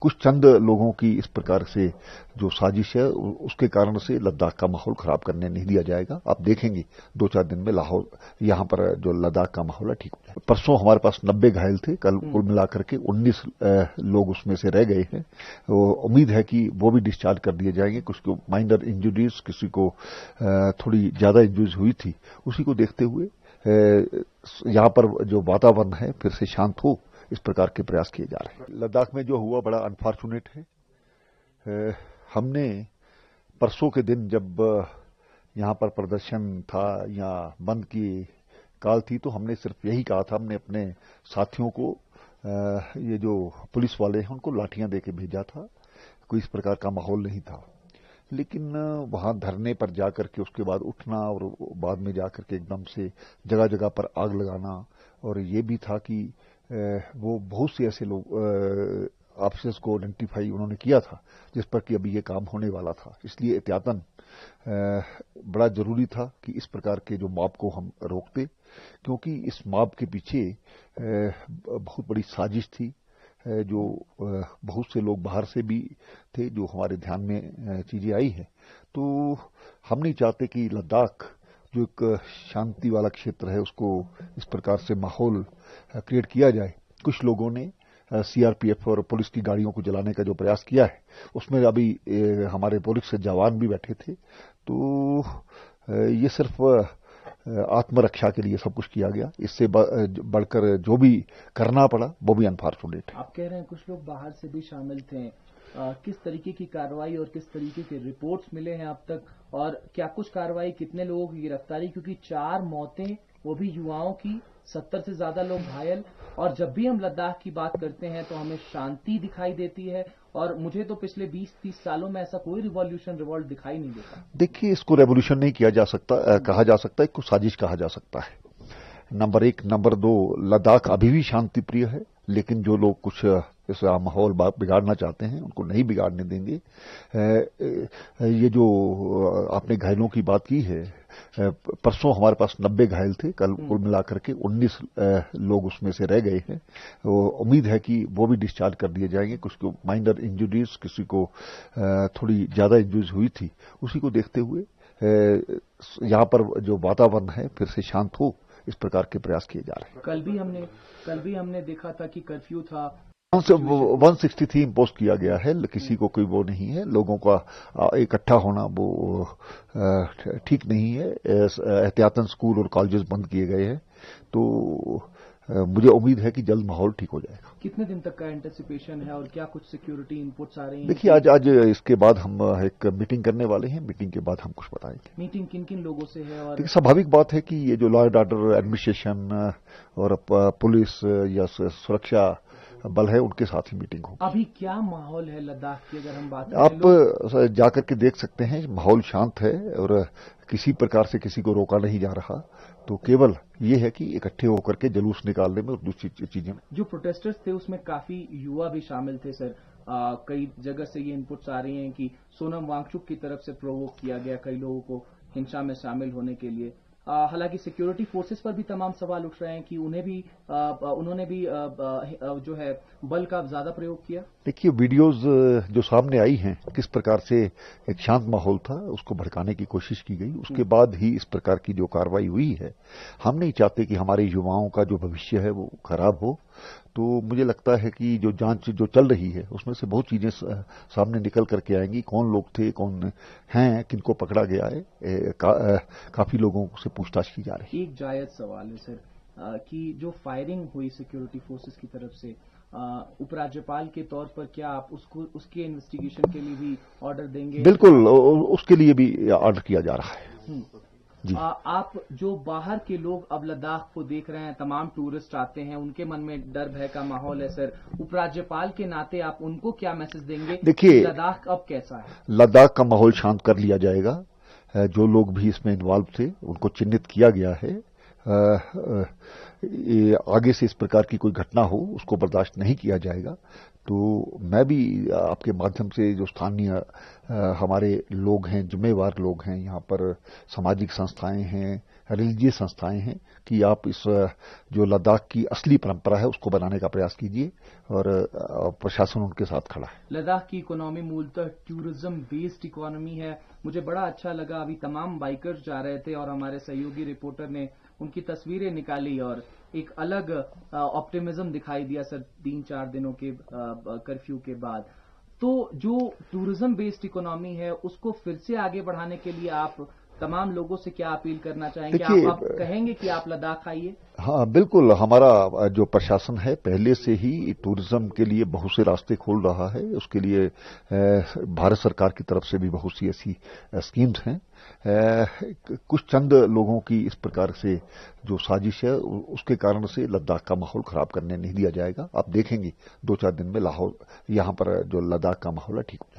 कुछ चंद लोगों की इस प्रकार से जो साजिश है उसके कारण से लद्दाख का माहौल खराब करने नहीं दिया जाएगा। आप देखेंगे 2-4 दिन में लाहौर यहां पर जो लद्दाख का माहौल है ठीक हो जाएगा। परसों हमारे पास 90 घायल थे, कल कुल मिलाकर के 19 लोग उसमें से रह गए हैं। उम्मीद है कि वो भी डिस्चार्ज कर दिए जाएंगे। कुछ को माइनर इंजरीज, किसी को थोड़ी ज्यादा इंजरीज हुई थी, उसी को देखते हुए यहां पर जो वातावरण है फिर से शांत हो, इस प्रकार के प्रयास किए जा रहे हैं। लद्दाख में जो हुआ बड़ा अनफॉर्चुनेट है। हमने परसों के दिन जब यहां पर प्रदर्शन था या बंद की काल थी तो हमने सिर्फ यही कहा था, हमने अपने साथियों को ये जो पुलिस वाले हैं उनको लाठियां देके भेजा था। कोई इस प्रकार का माहौल नहीं था, लेकिन वहां धरने पर जाकर के उसके बाद उठना और बाद में जाकर के एकदम से जगह जगह पर आग लगाना, और ये भी था कि वो बहुत से ऐसे लोग ऑफिसर्स को आइडेंटिफाई उन्होंने किया था जिस पर कि अभी ये काम होने वाला था। इसलिए एहतियातन बड़ा जरूरी था कि इस प्रकार के जो मॉब को हम रोकते, क्योंकि इस मॉब के पीछे बहुत बड़ी साजिश थी। जो बहुत से लोग बाहर से भी थे जो हमारे ध्यान में चीजें आई है। तो हम नहीं चाहते कि लद्दाख जो एक शांति वाला क्षेत्र है उसको इस प्रकार से माहौल क्रिएट किया जाए। कुछ लोगों ने सीआरपीएफ और पुलिस की गाड़ियों को जलाने का जो प्रयास किया है उसमें अभी हमारे पुलिस के जवान भी बैठे थे। तो ये सिर्फ आत्मरक्षा के लिए सब कुछ किया गया। इससे बढ़कर जो भी करना पड़ा वो भी अनफॉर्चुनेट है। आप कह रहे हैं कुछ लोग बाहर से भी शामिल थे। किस तरीके की कार्रवाई और किस तरीके के रिपोर्ट्स मिले हैं अब तक, और क्या कुछ कार्रवाई, कितने लोगों की गिरफ्तारी? क्योंकि 4 मौतें, वो भी युवाओं की, 70 से ज्यादा लोग घायल। और जब भी हम लद्दाख की बात करते हैं तो हमें शांति दिखाई देती है, और मुझे तो पिछले 20-30 सालों में ऐसा कोई रिवॉल्ट दिखाई नहीं देता। देखिए, इसको रेवोल्यूशन नहीं किया जा सकता, कहा जा सकता है, इसको साजिश कहा जा सकता है। नंबर 1। नंबर 2, लद्दाख अभी भी शांति प्रिय है, लेकिन जो लोग कुछ इस माहौल बिगाड़ना चाहते हैं उनको नहीं बिगाड़ने देंगे। ये जो आपने घायलों की बात की है, परसों हमारे पास 90 घायल थे, कल कुल मिलाकर के 19 लोग उसमें से रह गए हैं। उम्मीद है कि वो भी डिस्चार्ज कर दिए जाएंगे। कुछ को माइनर इंजरीज, किसी को थोड़ी ज्यादा इंजरीज हुई थी, उसी को देखते हुए यहां पर जो वातावरण है फिर से शांत हो, इस प्रकार के प्रयास किए जा रहे हैं। कल भी हमने देखा था कि कर्फ्यू था। 163 इम्पोज किया गया है, किसी को कोई वो नहीं है। लोगों का इकट्ठा होना वो ठीक नहीं है। एहतियातन स्कूल और कॉलेजेस बंद किए गए हैं। तो मुझे उम्मीद है कि जल्द माहौल ठीक हो जाएगा। कितने दिन तक का एंटिसिपेशन है और क्या कुछ सिक्योरिटी इनपुट्स आ रही हैं? देखिए, आज इसके बाद हम एक मीटिंग करने वाले हैं। मीटिंग के बाद हम कुछ बताएंगे। मीटिंग किन किन लोगों से है? और स्वाभाविक बात है कि ये जो लॉ एंड ऑर्डर एडमिनिस्ट्रेशन और पुलिस या सुरक्षा बल है उनके साथ ही मीटिंग होगी। अभी क्या माहौल है लद्दाख की, अगर हम बात करें? आप जाकर के देख सकते हैं, माहौल शांत है और किसी प्रकार से किसी को रोका नहीं जा रहा। तो केवल ये है कि इकट्ठे होकर के जुलूस निकालने में और दूसरी चीजें में। जो प्रोटेस्टर्स थे उसमें काफी युवा भी शामिल थे सर। कई जगह से ये इनपुट्स आ रही हैं कि सोनम वांगचुक की तरफ से प्रोवोक किया गया कई लोगों को हिंसा में शामिल होने के लिए। हालांकि सिक्योरिटी फोर्सेस पर भी तमाम सवाल उठ रहे हैं कि उन्होंने भी जो है बल का ज्यादा प्रयोग किया। देखिए, वीडियोस जो सामने आई हैं, किस प्रकार से एक शांत माहौल था उसको भड़काने की कोशिश की गई, उसके बाद ही इस प्रकार की जो कार्रवाई हुई है। हम नहीं चाहते कि हमारे युवाओं का जो भविष्य है वो खराब हो। तो मुझे लगता है कि जो जांच जो चल रही है उसमें से बहुत चीजें सामने निकल करके आएंगी। कौन लोग थे, कौन हैं, किनको पकड़ा गया है, काफी लोगों से पूछताछ की जा रही है। एक जायज सवाल है सर कि जो फायरिंग हुई सिक्योरिटी फोर्सेस की तरफ से, उपराज्यपाल के तौर पर क्या आप उसके इन्वेस्टिगेशन के लिए भी ऑर्डर देंगे? बिल्कुल, उसके लिए भी ऑर्डर किया जा रहा है। जी। आप जो बाहर के लोग अब लद्दाख को देख रहे हैं, तमाम टूरिस्ट आते हैं, उनके मन में डर भय का माहौल है सर। उपराज्यपाल के नाते आप उनको क्या मैसेज देंगे? देखिए, लद्दाख अब कैसा है? लद्दाख का माहौल शांत कर लिया जाएगा। जो लोग भी इसमें इन्वॉल्व थे उनको चिन्हित किया गया है। आगे से इस प्रकार की कोई घटना हो उसको बर्दाश्त नहीं किया जाएगा। तो मैं भी आपके माध्यम से जो स्थानीय हमारे लोग हैं, जिम्मेवार लोग हैं, यहाँ पर सामाजिक संस्थाएं हैं, रिलीजियस संस्थाएं हैं कि आप इस जो लद्दाख की असली परंपरा है उसको बनाने का प्रयास कीजिए और प्रशासन उनके साथ खड़ा है। लद्दाख की इकोनॉमी मूलतः टूरिज्म बेस्ड इकोनॉमी है। मुझे बड़ा अच्छा लगा, अभी तमाम बाइकर्स जा रहे थे और हमारे सहयोगी रिपोर्टर ने उनकी तस्वीरें निकाली और एक अलग ऑप्टिमिज्म दिखाई दिया सर 3-4 दिनों के कर्फ्यू के बाद। तो जो टूरिज्म बेस्ड इकोनॉमी है उसको फिर से आगे बढ़ाने के लिए आप तमाम लोगों से क्या अपील करना चाहेंगे? आप कहेंगे कि आप लद्दाख आइए? हाँ, बिल्कुल। हमारा जो प्रशासन है पहले से ही टूरिज्म के लिए बहुत से रास्ते खोल रहा है। उसके लिए भारत सरकार की तरफ से भी बहुत सी ऐसी स्कीम्स हैं। कुछ चंद लोगों की इस प्रकार से जो साजिश है उसके कारण से लद्दाख का माहौल खराब करने नहीं दिया जाएगा। आप देखेंगे 2-4 दिन में लाहौर यहाँ पर जो लद्दाख का माहौल है ठीक हो जाएगा।